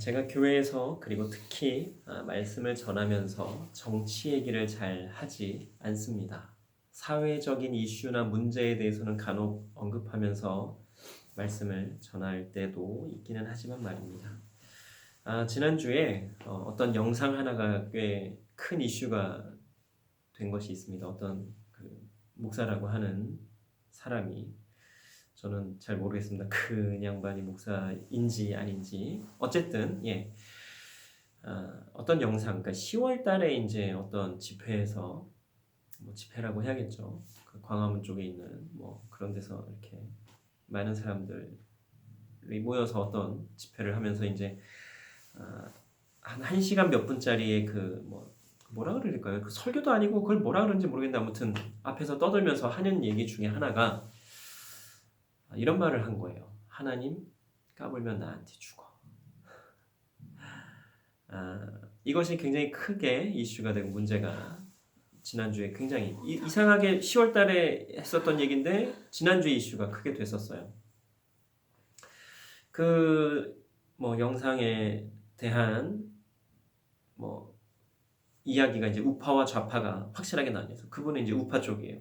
제가 교회에서 그리고 특히 말씀을 전하면서 정치 얘기를 잘 하지 않습니다. 사회적인 이슈나 문제에 대해서는 간혹 언급하면서 말씀을 전할 때도 있기는 하지만 말입니다. 지난주에 어떤 영상 하나가 꽤 큰 이슈가 된 것이 있습니다. 어떤 목사라고 하는 사람이, 저는 잘 모르겠습니다. 그 양반이 목사인지 아닌지. 어쨌든 어떤 영상, 그러니까 10월 달에 이제 어떤 집회에서, 뭐 집회라고 해야겠죠. 그 광화문 쪽에 있는 뭐 그런 데서 이렇게 많은 사람들이 모여서 어떤 집회를 하면서 이제 한 1시간 몇 분짜리의 뭐라 그럴까요? 그 설교도 아니고 그걸 뭐라 그러는지 모르겠는데, 아무튼 앞에서 떠들면서 하는 얘기 중에 하나가 이런 말을 한 거예요. 하나님 까불면 나한테 죽어. 이것이 굉장히 크게 이슈가 되고 문제가 지난주에 굉장히 이상하게 10월 달에 했었던 얘기인데 지난주에 이슈가 크게 됐었어요. 뭐 영상에 대한 뭐 이야기가 이제 우파와 좌파가 확실하게 나뉘어서 그분은 이제 우파 쪽이에요.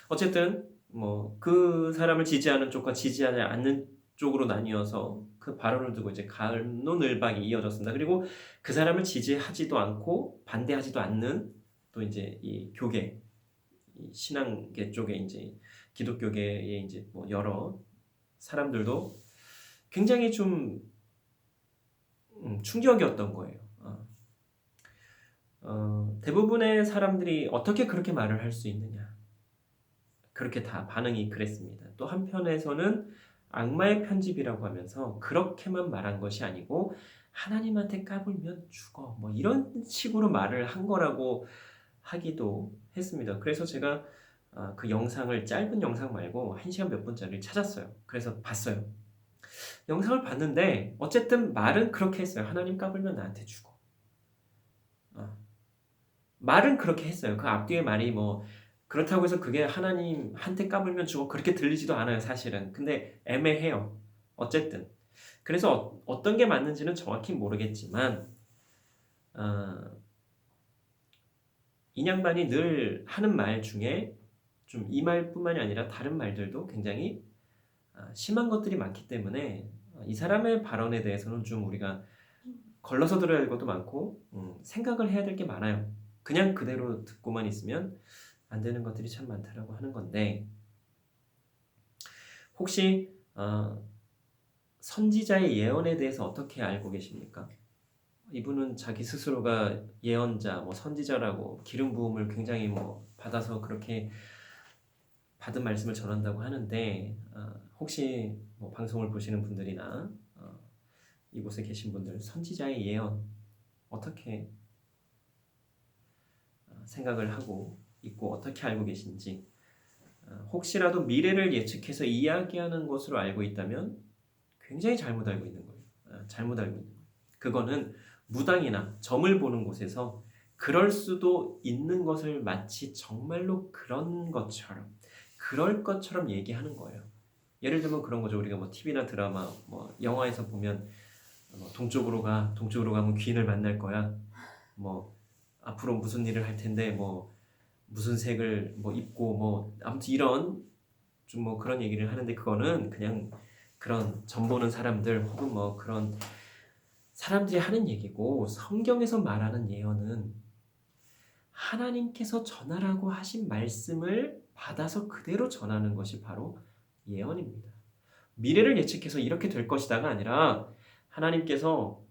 어쨌든 뭐 그 사람을 지지하는 쪽과 지지하지 않는 쪽으로 나뉘어서 그 발언을 두고 이제 갑론을박이 이어졌습니다. 그리고 그 사람을 지지하지도 않고 반대하지도 않는 또 이제 이 교계, 이 신앙계 쪽에 이제 기독교계의 이제 뭐 여러 사람들도 굉장히 좀 충격이었던 거예요. 대부분의 사람들이 어떻게 그렇게 말을 할 수 있느냐, 그렇게 다 반응이 그랬습니다. 또 한편에서는 악마의 편집이라고 하면서 그렇게만 말한 것이 아니고 하나님한테 까불면 죽어, 뭐 이런 식으로 말을 한 거라고 하기도 했습니다. 그래서 제가 그 영상을, 짧은 영상 말고 1시간 몇 분짜리를 찾았어요. 그래서 봤어요. 영상을 봤는데 어쨌든 말은 그렇게 했어요. 하나님 까불면 나한테 죽어. 말은 그렇게 했어요. 그 앞뒤의 말이 뭐 그렇다고 해서 그게 하나님한테 까불면 죽어 그렇게 들리지도 않아요, 사실은. 근데 애매해요. 어쨌든. 그래서 어떤 게 맞는지는 정확히 모르겠지만 이 양반이 늘 하는 말 중에 좀 이 말뿐만이 아니라 다른 말들도 굉장히 심한 것들이 많기 때문에 이 사람의 발언에 대해서는 좀 우리가 걸러서 들어야 할 것도 많고 생각을 해야 될 게 많아요. 그냥 그대로 듣고만 있으면 안 되는 것들이 참 많다라고 하는 건데, 혹시 선지자의 예언에 대해서 어떻게 알고 계십니까? 이분은 자기 스스로가 예언자, 뭐 선지자라고 기름 부음을 굉장히 뭐 받아서 그렇게 받은 말씀을 전한다고 하는데, 혹시 뭐 방송을 보시는 분들이나 이곳에 계신 분들, 선지자의 예언 어떻게 생각을 하고 있고 어떻게 알고 계신지, 혹시라도 미래를 예측해서 이야기하는 것으로 알고 있다면 굉장히 잘못 알고 있는 거예요. 잘못 알고 있는 거예요. 그거는 무당이나 점을 보는 곳에서 그럴 수도 있는 것을 마치 정말로 그럴 것처럼 얘기하는 거예요. 예를 들면 그런 거죠. 우리가 뭐 TV나 드라마, 뭐 영화에서 보면 동쪽으로 가면 귀인을 만날 거야. 뭐 앞으로 무슨 일을 할 텐데 뭐 무슨 색을 뭐 입고 뭐 아무튼 이런 좀 뭐 그런 얘기를 하는데, 그거는 그냥 그런 점 보는 사람들 혹은 뭐 그런 사람들이 하는 얘기고, 성경에서 말하는 예언은 하나님께서 전하라고 하신 말씀을 받아서 그대로 전하는 것이 바로 예언입니다. 미래를 예측해서 이렇게 될 것이다가 아니라 하나님께서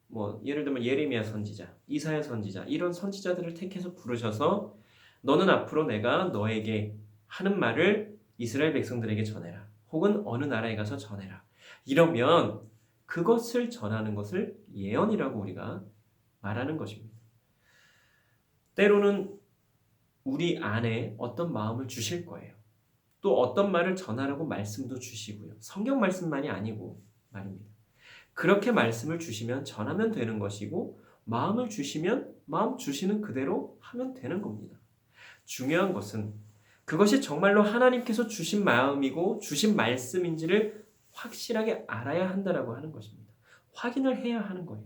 뭐 예를 들면 예레미야 선지자, 이사야 선지자, 이런 선지자들을 택해서 부르셔서 너는 앞으로 내가 너에게 하는 말을 이스라엘 백성들에게 전해라. 혹은 어느 나라에 가서 전해라. 이러면 그것을 전하는 것을 예언이라고 우리가 말하는 것입니다. 때로는 우리 안에 어떤 마음을 주실 거예요. 또 어떤 말을 전하라고 말씀도 주시고요. 성경 말씀만이 아니고 말입니다. 그렇게 말씀을 주시면 전하면 되는 것이고, 마음을 주시면 마음 주시는 그대로 하면 되는 겁니다. 중요한 것은 그것이 정말로 하나님께서 주신 마음이고 주신 말씀인지를 확실하게 알아야 한다라고 하는 것입니다. 확인을 해야 하는 거예요.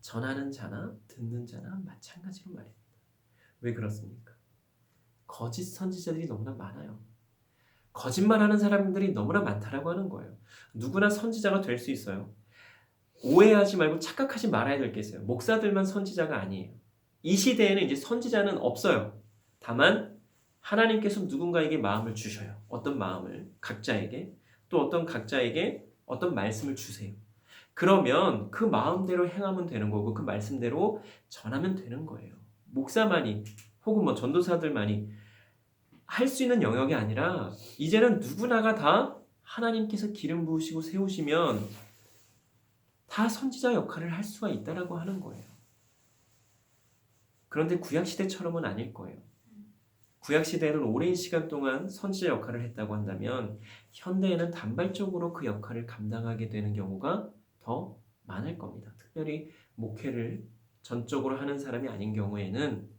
전하는 자나 듣는 자나 마찬가지로 말입니다. 왜 그렇습니까? 거짓 선지자들이 너무나 많아요. 거짓말하는 사람들이 너무나 많다라고 하는 거예요. 누구나 선지자가 될 수 있어요. 오해하지 말고 착각하지 말아야 될 게 있어요. 목사들만 선지자가 아니에요. 이 시대에는 이제 선지자는 없어요. 다만 하나님께서 누군가에게 마음을 주셔요. 어떤 마음을 각자에게, 또 어떤 각자에게 어떤 말씀을 주세요. 그러면 그 마음대로 행하면 되는 거고 그 말씀대로 전하면 되는 거예요. 목사만이 혹은 뭐 전도사들만이 할 수 있는 영역이 아니라 이제는 누구나가 다 하나님께서 기름 부으시고 세우시면 다 선지자 역할을 할 수가 있다라고 하는 거예요. 그런데 구약시대처럼은 아닐 거예요. 구약시대에는 오랜 시간 동안 선지자 역할을 했다고 한다면 현대에는 단발적으로 그 역할을 감당하게 되는 경우가 더 많을 겁니다. 특별히 목회를 전적으로 하는 사람이 아닌 경우에는.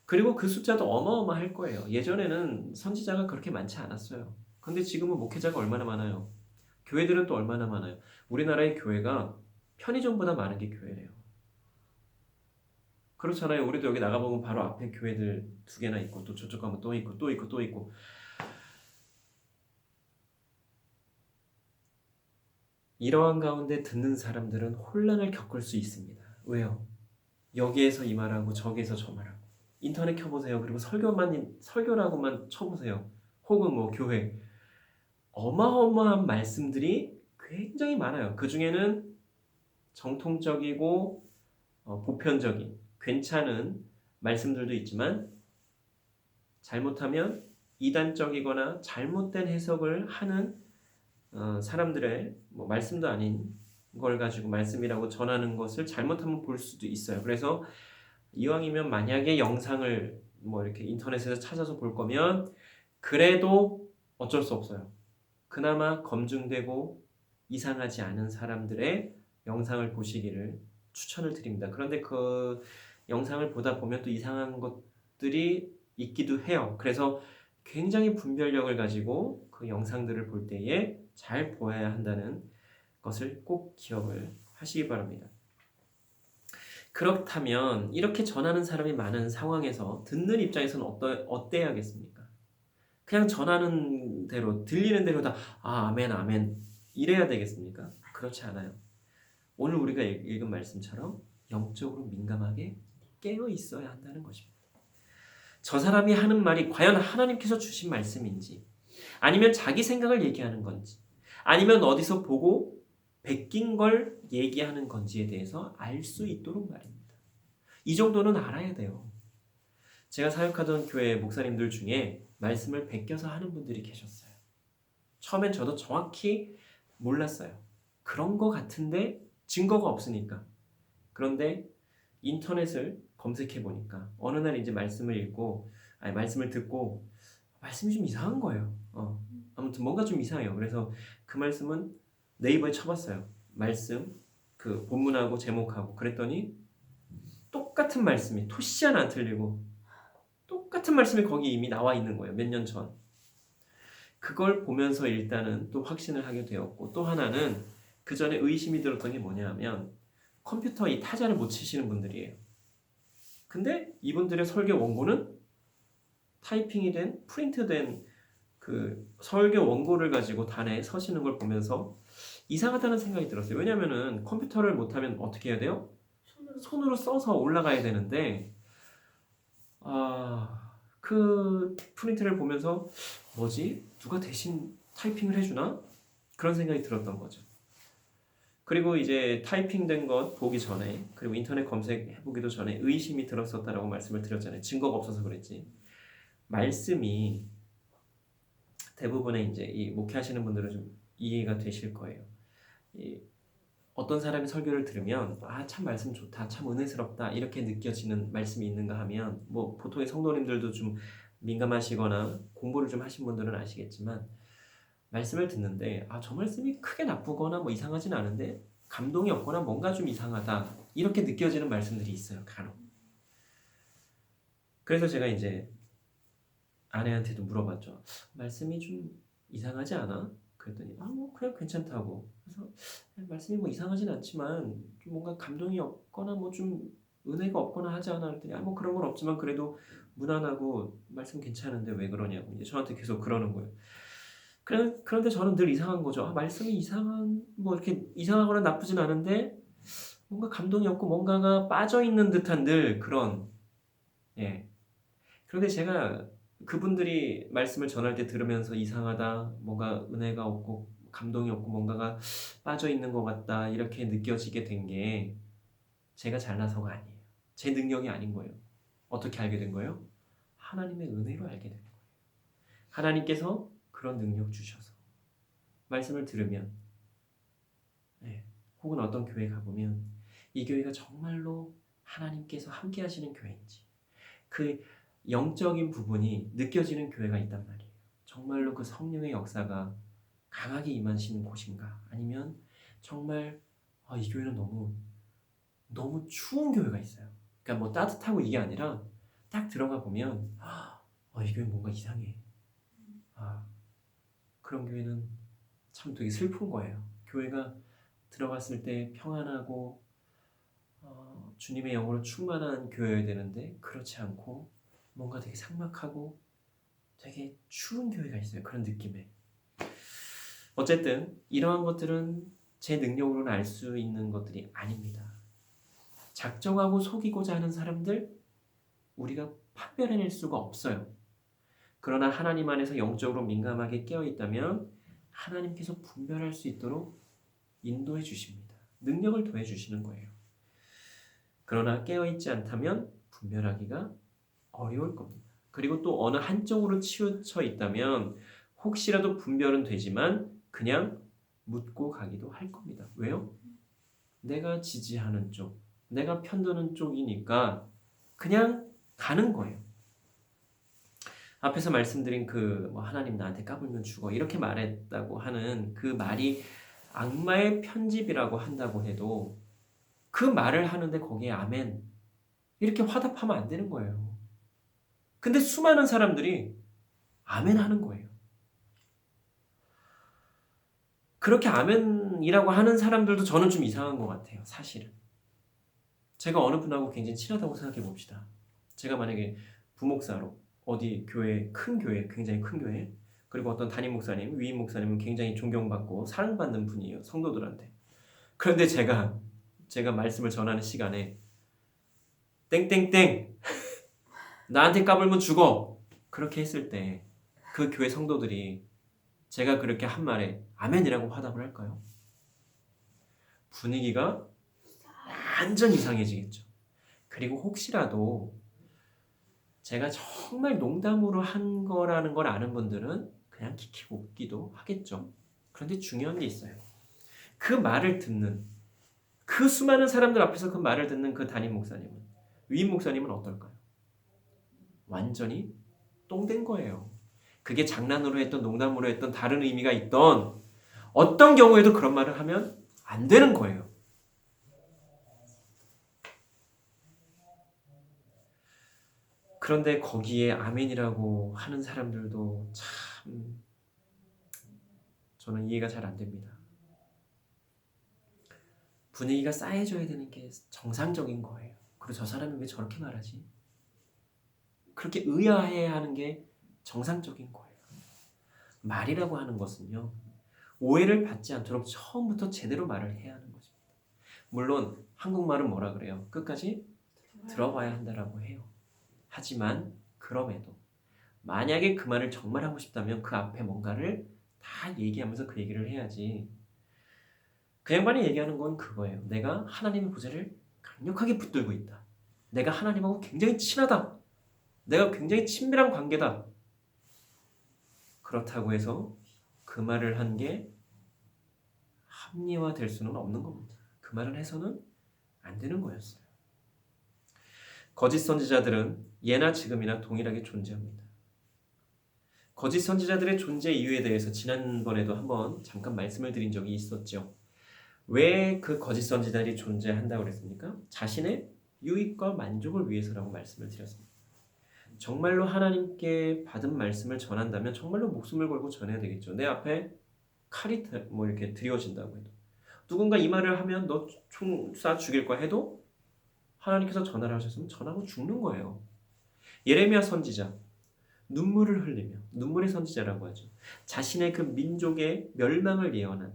그리고 그 숫자도 어마어마할 거예요. 예전에는 선지자가 그렇게 많지 않았어요. 근데 지금은 목회자가 얼마나 많아요. 교회들은 또 얼마나 많아요. 우리나라의 교회가 편의점보다 많은 게 교회래요. 그렇잖아요. 우리도 여기 나가보면 바로 앞에 교회들 2개나 있고 또 저쪽 가면 또 있고 또 있고 또 있고. 이러한 가운데 듣는 사람들은 혼란을 겪을 수 있습니다. 왜요? 여기에서 이 말하고 저기에서 저 말하고. 인터넷 켜보세요. 그리고 설교라고만 쳐보세요. 혹은 뭐 교회. 어마어마한 말씀들이 굉장히 많아요. 그 중에는 정통적이고 보편적인 괜찮은 말씀들도 있지만 잘못하면 이단적이거나 잘못된 해석을 하는 사람들의 뭐 말씀도 아닌 걸 가지고 말씀이라고 전하는 것을 잘못하면 볼 수도 있어요. 그래서 이왕이면 만약에 영상을 뭐 이렇게 인터넷에서 찾아서 볼 거면 그래도 어쩔 수 없어요. 그나마 검증되고 이상하지 않은 사람들의 영상을 보시기를 추천을 드립니다. 그런데 그 영상을 보다 보면 또 이상한 것들이 있기도 해요. 그래서 굉장히 분별력을 가지고 그 영상들을 볼 때에 잘 보아야 한다는 것을 꼭 기억을 하시기 바랍니다. 그렇다면 이렇게 전하는 사람이 많은 상황에서 듣는 입장에서는 어때야겠습니까? 그냥 전하는 대로 들리는 대로 다 아멘 아멘 이래야 되겠습니까? 그렇지 않아요. 오늘 우리가 읽은 말씀처럼 영적으로 민감하게 깨어 있어야 한다는 것입니다. 저 사람이 하는 말이 과연 하나님께서 주신 말씀인지 아니면 자기 생각을 얘기하는 건지 아니면 어디서 보고 베낀 걸 얘기하는 건지에 대해서 알 수 있도록 말입니다. 이 정도는 알아야 돼요. 제가 사역하던 교회 목사님들 중에 말씀을 베껴서 하는 분들이 계셨어요. 처음엔 저도 정확히 몰랐어요. 그런 거 같은데 증거가 없으니까. 그런데 인터넷을 검색해 보니까 어느 날 이제 말씀을 듣고 말씀이 좀 이상한 거예요. 아무튼 뭔가 좀 이상해요. 그래서 그 말씀은 네이버에 쳐봤어요. 말씀 그 본문하고 제목하고 그랬더니 똑같은 말씀이 토시 하나 안 틀리고 똑같은 말씀이 거기 이미 나와 있는 거예요. 몇 년 전. 그걸 보면서 일단은 또 확신을 하게 되었고 또 하나는 그 전에 의심이 들었던 게 뭐냐면 컴퓨터 이 타자를 못 치시는 분들이에요. 근데 이분들의 설교 원고는 타이핑이 된 프린트된 그 설교 원고를 가지고 단에 서시는 걸 보면서 이상하다는 생각이 들었어요. 왜냐면은 컴퓨터를 못하면 어떻게 해야 돼요? 손으로 써서 올라가야 되는데 그 프린트를 보면서 뭐지? 누가 대신 타이핑을 해주나? 그런 생각이 들었던 거죠. 그리고 이제 타이핑된 것 보기 전에 그리고 인터넷 검색해보기도 전에 의심이 들었었다라고 말씀을 드렸잖아요. 증거가 없어서 그랬지. 말씀이 대부분의 이제 이 목회하시는 분들은 좀 이해가 되실 거예요. 어떤 사람이 설교를 들으면 참 말씀 좋다, 참 은혜스럽다 이렇게 느껴지는 말씀이 있는가 하면 뭐 보통의 성도님들도 좀 민감하시거나 공부를 좀 하신 분들은 아시겠지만 말씀을 듣는데 저 말씀이 크게 나쁘거나 뭐 이상하진 않은데 감동이 없거나 뭔가 좀 이상하다 이렇게 느껴지는 말씀들이 있어요. 간혹. 그래서 제가 이제 아내한테도 물어봤죠. 말씀이 좀 이상하지 않아? 그랬더니 뭐 그냥 괜찮다고. 그래서 말씀이 뭐 이상하진 않지만 좀 뭔가 감동이 없거나 뭐 좀 은혜가 없거나 하지 않아 그랬더니 뭐 그런 건 없지만 그래도 무난하고 말씀 괜찮은데 왜 그러냐고 이제 저한테 계속 그러는 거예요. 그런데 저는 늘 이상한 거죠. 말씀이 이상한 뭐 이렇게 이상하거나 나쁘진 않은데 뭔가 감동이 없고 뭔가가 빠져 있는 듯한 늘 그런 예. 그런데 제가 그분들이 말씀을 전할 때 들으면서 이상하다, 뭔가 은혜가 없고 감동이 없고 뭔가가 빠져 있는 것 같다 이렇게 느껴지게 된 게 제가 잘나서가 아니에요. 제 능력이 아닌 거예요. 어떻게 알게 된 거예요? 하나님의 은혜로 알게 된 거예요. 하나님께서 그런 능력 주셔서 말씀을 들으면 네, 혹은 어떤 교회 가보면 이 교회가 정말로 하나님께서 함께 하시는 교회인지 그 영적인 부분이 느껴지는 교회가 있단 말이에요. 정말로 그 성령의 역사가 강하게 임하시는 곳인가 아니면 정말 이 교회는 너무 추운 교회가 있어요. 그러니까 뭐 따뜻하고 이게 아니라 딱 들어가 보면 이 교회 뭔가 이상해. 그런 교회는 참 되게 슬픈 거예요. 교회가 들어갔을 때 평안하고 주님의 영으로 충만한 교회여야 되는데 그렇지 않고 뭔가 되게 삭막하고 되게 추운 교회가 있어요. 그런 느낌에. 어쨌든 이러한 것들은 제 능력으로는 알 수 있는 것들이 아닙니다. 작정하고 속이고자 하는 사람들 우리가 판별해낼 수가 없어요. 그러나 하나님 안에서 영적으로 민감하게 깨어있다면 하나님께서 분별할 수 있도록 인도해 주십니다. 능력을 더해 주시는 거예요. 그러나 깨어있지 않다면 분별하기가 어려울 겁니다. 그리고 또 어느 한쪽으로 치우쳐 있다면 혹시라도 분별은 되지만 그냥 묻고 가기도 할 겁니다. 왜요? 내가 지지하는 쪽, 내가 편드는 쪽이니까 그냥 가는 거예요. 앞에서 말씀드린 하나님 나한테 까불면 죽어 이렇게 말했다고 하는 그 말이 악마의 편집이라고 한다고 해도 그 말을 하는데 거기에 아멘 이렇게 화답하면 안 되는 거예요. 근데 수많은 사람들이 아멘 하는 거예요. 그렇게 아멘이라고 하는 사람들도 저는 좀 이상한 것 같아요. 사실은. 제가 어느 분하고 굉장히 친하다고 생각해 봅시다. 제가 만약에 부목사로 어디 큰 교회, 굉장히 큰 교회 그리고 어떤 담임 목사님, 위임 목사님은 굉장히 존경받고 사랑받는 분이에요. 성도들한테. 그런데 제가 말씀을 전하는 시간에 땡땡땡 나한테 까불면 죽어 그렇게 했을 때 그 교회 성도들이 제가 그렇게 한 말에 아멘이라고 화답을 할까요? 분위기가 완전 이상해지겠죠. 그리고 혹시라도 제가 정말 농담으로 한 거라는 걸 아는 분들은 그냥 킥킥 웃기도 하겠죠. 그런데 중요한 게 있어요. 그 말을 듣는 그 수많은 사람들 앞에서 그 말을 듣는 그 담임 목사님은 위임 목사님은 어떨까요? 완전히 똥된 거예요. 그게 장난으로 했던 농담으로 했던 다른 의미가 있던 어떤 경우에도 그런 말을 하면 안 되는 거예요. 그런데 거기에 아멘이라고 하는 사람들도 참 저는 이해가 잘 안 됩니다. 분위기가 싸해져야 되는 게 정상적인 거예요. 그리고 저 사람이 왜 저렇게 말하지? 그렇게 의아해야 하는 게 정상적인 거예요. 말이라고 하는 것은요. 오해를 받지 않도록 처음부터 제대로 말을 해야 하는 것입니다. 물론 한국말은 뭐라 그래요? 끝까지 들어봐야 한다라고 해요. 하지만 그럼에도 만약에 그 말을 정말 하고 싶다면 그 앞에 뭔가를 다 얘기하면서 그 얘기를 해야지. 그 양반이 얘기하는 건 그거예요. 내가 하나님의 보좌를 강력하게 붙들고 있다. 내가 하나님하고 굉장히 친하다. 내가 굉장히 친밀한 관계다. 그렇다고 해서 그 말을 한 게 합리화될 수는 없는 겁니다. 그 말을 해서는 안 되는 거였어요. 거짓 선지자들은 예나 지금이나 동일하게 존재합니다. 거짓 선지자들의 존재 이유에 대해서 지난번에도 한번 잠깐 말씀을 드린 적이 있었죠. 왜 그 거짓 선지자들이 존재한다고 그랬습니까? 자신의 유익과 만족을 위해서라고 말씀을 드렸습니다. 정말로 하나님께 받은 말씀을 전한다면 정말로 목숨을 걸고 전해야 되겠죠. 내 앞에 칼이 뭐 이렇게 드리워진다고 해도 누군가 이 말을 하면 너 총 쏴 죽일 거야 해도 하나님께서 전화를 하셨으면 전하고 죽는 거예요. 예레미야 선지자 눈물을 흘리며 눈물의 선지자라고 하죠. 자신의 그 민족의 멸망을 예언한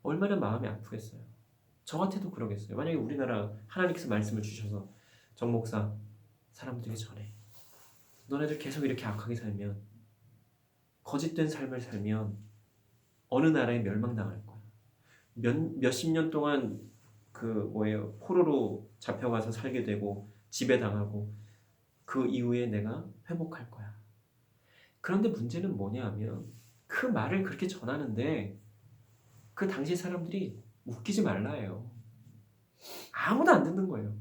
얼마나 마음이 아프겠어요. 저 같아도 그러겠어요. 만약에 우리나라 하나님께서 말씀을 주셔서 정 목사 사람들에게 전해. 너네들 계속 이렇게 악하게 살면 거짓된 삶을 살면 어느 나라에 멸망당할 거야. 몇십 년 동안 그 뭐예요 포로로 잡혀가서 살게 되고 지배당하고 그 이후에 내가 회복할 거야. 그런데 문제는 뭐냐 하면 그 말을 그렇게 전하는데 그 당시 사람들이 웃기지 말라 해요. 아무도 안 듣는 거예요.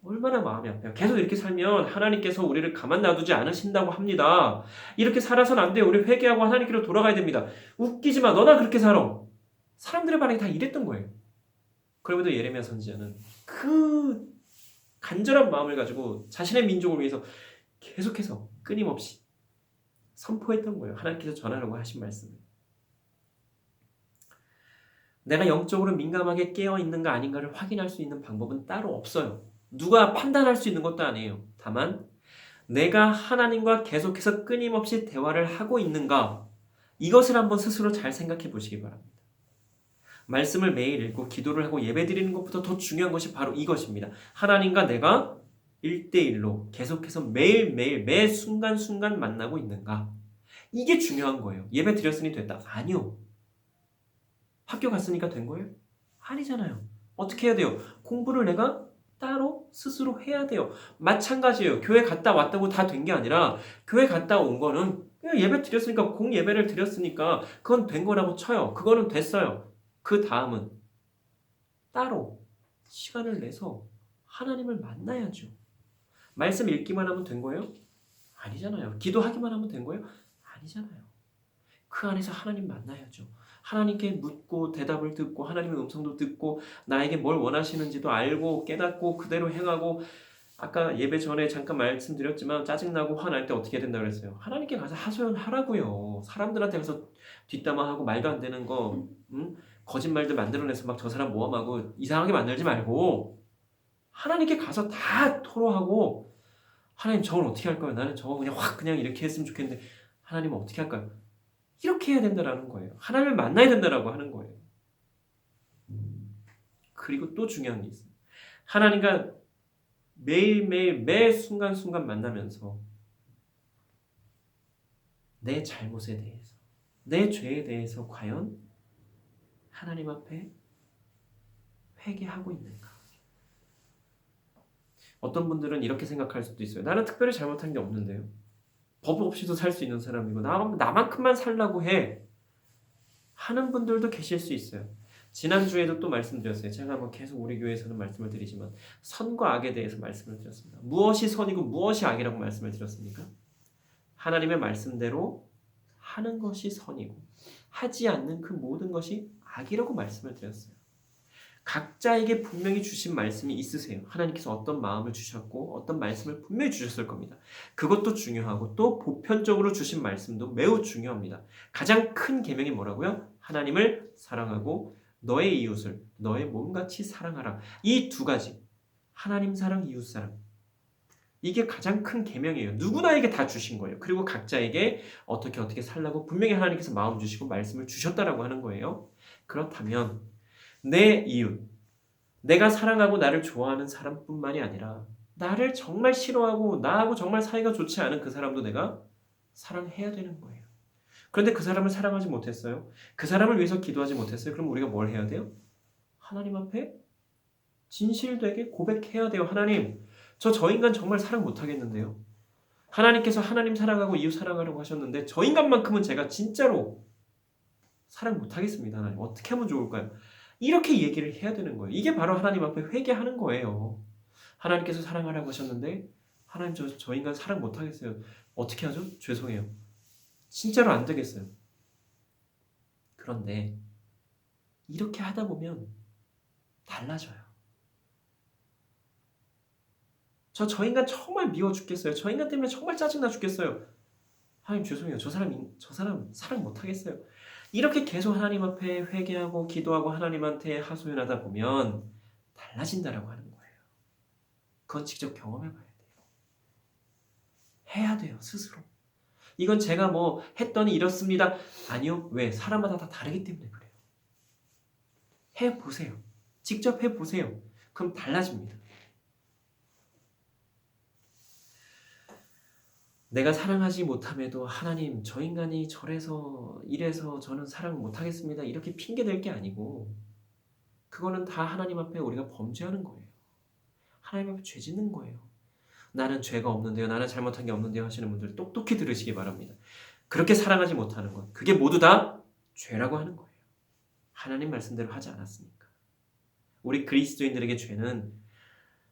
얼마나 마음이 아파요. 계속 이렇게 살면 하나님께서 우리를 가만 놔두지 않으신다고 합니다. 이렇게 살아서는 안 돼요. 우리 회개하고 하나님께로 돌아가야 됩니다. 웃기지 마. 너나 그렇게 살아. 사람들의 반응이 다 이랬던 거예요. 그럼에도 예레미야 선지자는 그 간절한 마음을 가지고 자신의 민족을 위해서 계속해서 끊임없이 선포했던 거예요. 하나님께서 전하라고 하신 말씀을. 내가 영적으로 민감하게 깨어있는가 아닌가를 확인할 수 있는 방법은 따로 없어요. 누가 판단할 수 있는 것도 아니에요. 다만 내가 하나님과 계속해서 끊임없이 대화를 하고 있는가 이것을 한번 스스로 잘 생각해 보시기 바랍니다. 말씀을 매일 읽고 기도를 하고 예배드리는 것보다 더 중요한 것이 바로 이것입니다. 하나님과 내가 1대1로 계속해서 매일매일 매 순간순간 만나고 있는가 이게 중요한 거예요. 예배 드렸으니 됐다. 아니요. 학교 갔으니까 된 거예요? 아니잖아요. 어떻게 해야 돼요? 공부를 내가 따로 스스로 해야 돼요. 마찬가지예요. 교회 갔다 왔다고 다 된 게 아니라 교회 갔다 온 거는 그냥 예배 드렸으니까 공예배를 드렸으니까 그건 된 거라고 쳐요. 그거는 됐어요. 그 다음은 따로 시간을 내서 하나님을 만나야죠. 말씀 읽기만 하면 된 거예요? 아니잖아요. 기도하기만 하면 된 거예요? 아니잖아요. 그 안에서 하나님 만나야죠. 하나님께 묻고 대답을 듣고 하나님의 음성도 듣고 나에게 뭘 원하시는지도 알고 깨닫고 그대로 행하고 아까 예배 전에 잠깐 말씀드렸지만 짜증나고 화날 때 어떻게 해야 된다고 그랬어요. 하나님께 가서 하소연하라고요. 사람들한테 가서 뒷담화하고 말도 안 되는 거 거짓말들 만들어내서 막 저 사람 모함하고 이상하게 만들지 말고 하나님께 가서 다 토로하고 하나님 저걸 어떻게 할까요? 나는 저거 그냥 확 그냥 이렇게 했으면 좋겠는데 하나님은 어떻게 할까요? 이렇게 해야 된다라는 거예요. 하나님을 만나야 된다라고 하는 거예요. 그리고 또 중요한 게 있어요. 하나님과 매일매일 매 순간순간 만나면서 내 잘못에 대해서 내 죄에 대해서 과연 하나님 앞에 회개하고 있는가? 어떤 분들은 이렇게 생각할 수도 있어요. 나는 특별히 잘못한 게 없는데요. 법 없이도 살 수 있는 사람이고 나만큼만 살라고 해 하는 분들도 계실 수 있어요. 지난주에도 또 말씀드렸어요. 제가 뭐 계속 우리 교회에서는 말씀을 드리지만 선과 악에 대해서 말씀을 드렸습니다. 무엇이 선이고 무엇이 악이라고 말씀을 드렸습니까? 하나님의 말씀대로 하는 것이 선이고 하지 않는 그 모든 것이 악이라고 말씀을 드렸어요. 각자에게 분명히 주신 말씀이 있으세요. 하나님께서 어떤 마음을 주셨고 어떤 말씀을 분명히 주셨을 겁니다. 그것도 중요하고 또 보편적으로 주신 말씀도 매우 중요합니다. 가장 큰 계명이 뭐라고요? 하나님을 사랑하고 너의 이웃을 너의 몸같이 사랑하라. 이 두 가지 하나님 사랑, 이웃 사랑 이게 가장 큰 계명이에요. 누구나에게 다 주신 거예요. 그리고 각자에게 어떻게 살라고 분명히 하나님께서 마음 주시고 말씀을 주셨다라고 하는 거예요. 그렇다면 내 이웃, 내가 사랑하고 나를 좋아하는 사람뿐만이 아니라 나를 정말 싫어하고 나하고 정말 사이가 좋지 않은 그 사람도 내가 사랑해야 되는 거예요. 그런데 그 사람을 사랑하지 못했어요. 그 사람을 위해서 기도하지 못했어요. 그럼 우리가 뭘 해야 돼요? 하나님 앞에 진실되게 고백해야 돼요. 하나님, 저 인간 정말 사랑 못하겠는데요. 하나님께서 하나님 사랑하고 이웃 사랑하라고 하셨는데 저 인간만큼은 제가 진짜로 사랑 못하겠습니다. 하나님, 어떻게 하면 좋을까요? 이렇게 얘기를 해야 되는 거예요. 이게 바로 하나님 앞에 회개하는 거예요. 하나님께서 사랑하라고 하셨는데 하나님 저 인간 사랑 못하겠어요. 어떻게 하죠? 죄송해요. 진짜로 안 되겠어요. 그런데 이렇게 하다 보면 달라져요. 저 인간 정말 미워 죽겠어요. 저 인간 때문에 정말 짜증나 죽겠어요. 하나님 죄송해요. 저 사람 사랑 못하겠어요. 이렇게 계속 하나님 앞에 회개하고 기도하고 하나님한테 하소연하다 보면 달라진다라고 하는 거예요. 그건 직접 경험해 봐야 돼요. 해야 돼요, 스스로. 이건 제가 뭐 했더니 이렇습니다. 아니요. 왜? 사람마다 다 다르기 때문에 그래요. 해보세요. 직접 해보세요. 그럼 달라집니다. 내가 사랑하지 못함에도 하나님, 저 인간이 저래서 이래서 저는 사랑 못하겠습니다. 이렇게 핑계댈 게 아니고 그거는 다 하나님 앞에 우리가 범죄하는 거예요. 하나님 앞에 죄 짓는 거예요. 나는 죄가 없는데요. 나는 잘못한 게 없는데요 하시는 분들 똑똑히 들으시기 바랍니다. 그렇게 사랑하지 못하는 것, 그게 모두 다 죄라고 하는 거예요. 하나님 말씀대로 하지 않았으니까. 우리 그리스도인들에게 죄는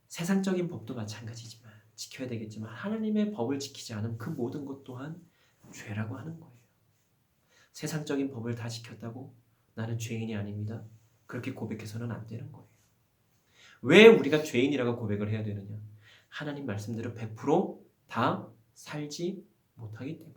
세상적인 법도 마찬가지지만 지켜야 되겠지만 하나님의 법을 지키지 않은 그 모든 것 또한 죄라고 하는 거예요. 세상적인 법을 다 지켰다고 나는 죄인이 아닙니다. 그렇게 고백해서는 안 되는 거예요. 왜 우리가 죄인이라고 고백을 해야 되느냐? 하나님 말씀대로 100%다 살지 못하기 때문에.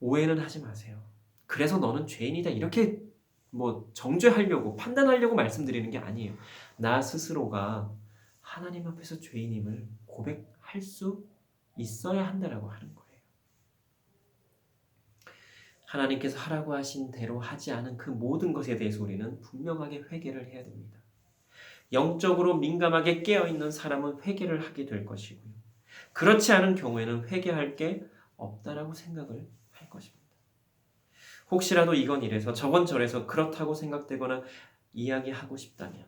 오해는 하지 마세요. 그래서 너는 죄인이다 이렇게 뭐 정죄하려고 판단하려고 말씀드리는 게 아니에요. 나 스스로가 하나님 앞에서 죄인임을 고백할 수 있어야 한다라고 하는 거예요. 하나님께서 하라고 하신 대로 하지 않은 그 모든 것에 대해서 우리는 분명하게 회개를 해야 됩니다. 영적으로 민감하게 깨어있는 사람은 회개를 하게 될 것이고요. 그렇지 않은 경우에는 회개할 게 없다라고 생각을 할 것입니다. 혹시라도 이건 이래서 저건 저래서 그렇다고 생각되거나 이야기하고 싶다면,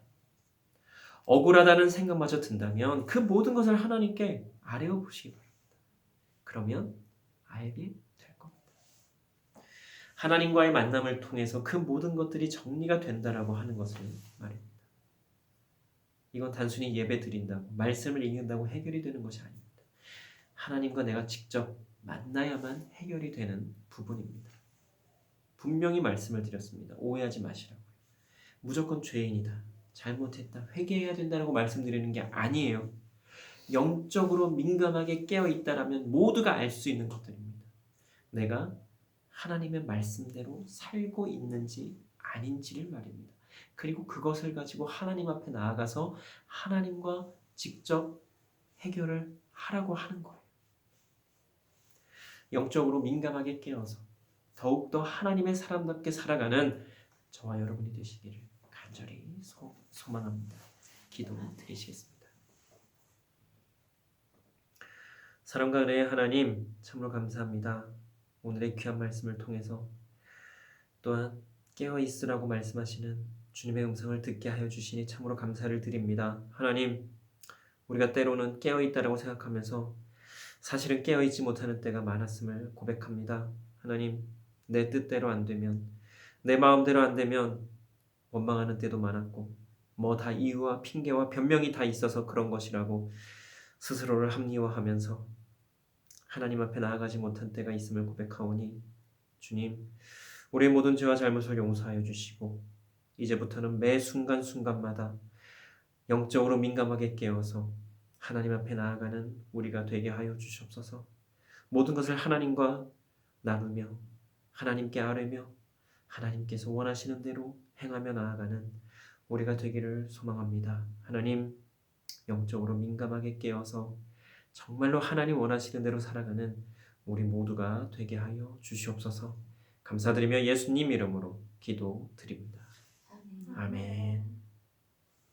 억울하다는 생각마저 든다면 그 모든 것을 하나님께 아뢰어 보시기 바랍니다. 그러면 알게 될 겁니다. 하나님과의 만남을 통해서 그 모든 것들이 정리가 된다라고 하는 것을 말입니다. 이건 단순히 예배 드린다고 말씀을 읽는다고 해결이 되는 것이 아닙니다. 하나님과 내가 직접 만나야만 해결이 되는 부분입니다. 분명히 말씀을 드렸습니다. 오해하지 마시라고요. 무조건 죄인이다, 잘못했다, 회개해야 된다고 말씀드리는 게 아니에요. 영적으로 민감하게 깨어있다라면 모두가 알 수 있는 것들입니다. 내가 하나님의 말씀대로 살고 있는지 아닌지를 말입니다. 그리고 그것을 가지고 하나님 앞에 나아가서 하나님과 직접 해결을 하라고 하는 거예요. 영적으로 민감하게 깨어서 더욱더 하나님의 사람답게 살아가는 저와 여러분이 되시기를 간절히 소망합니다. 기도 드리시겠습니다. 사랑과 은혜의 하나님, 참으로 감사합니다. 오늘의 귀한 말씀을 통해서 또한 깨어있으라고 말씀하시는 주님의 음성을 듣게 하여 주시니 참으로 감사를 드립니다. 하나님, 우리가 때로는 깨어있다라고 생각하면서 사실은 깨어있지 못하는 때가 많았음을 고백합니다. 하나님, 내 뜻대로 안 되면, 내 마음대로 안 되면 원망하는 때도 많았고 뭐 다 이유와 핑계와 변명이 다 있어서 그런 것이라고 스스로를 합리화하면서 하나님 앞에 나아가지 못한 때가 있음을 고백하오니 주님, 우리의 모든 죄와 잘못을 용서하여 주시고 이제부터는 매 순간순간마다 영적으로 민감하게 깨어서 하나님 앞에 나아가는 우리가 되게 하여 주시옵소서. 모든 것을 하나님과 나누며 하나님께 아뢰며 하나님께서 원하시는 대로 행하며 나아가는 우리가 되기를 소망합니다. 하나님, 영적으로 민감하게 깨어서 정말로 하나님 원하시는 대로 살아가는 우리 모두가 되게 하여 주시옵소서. 감사드리며 예수님 이름으로 기도드립니다. 아멘.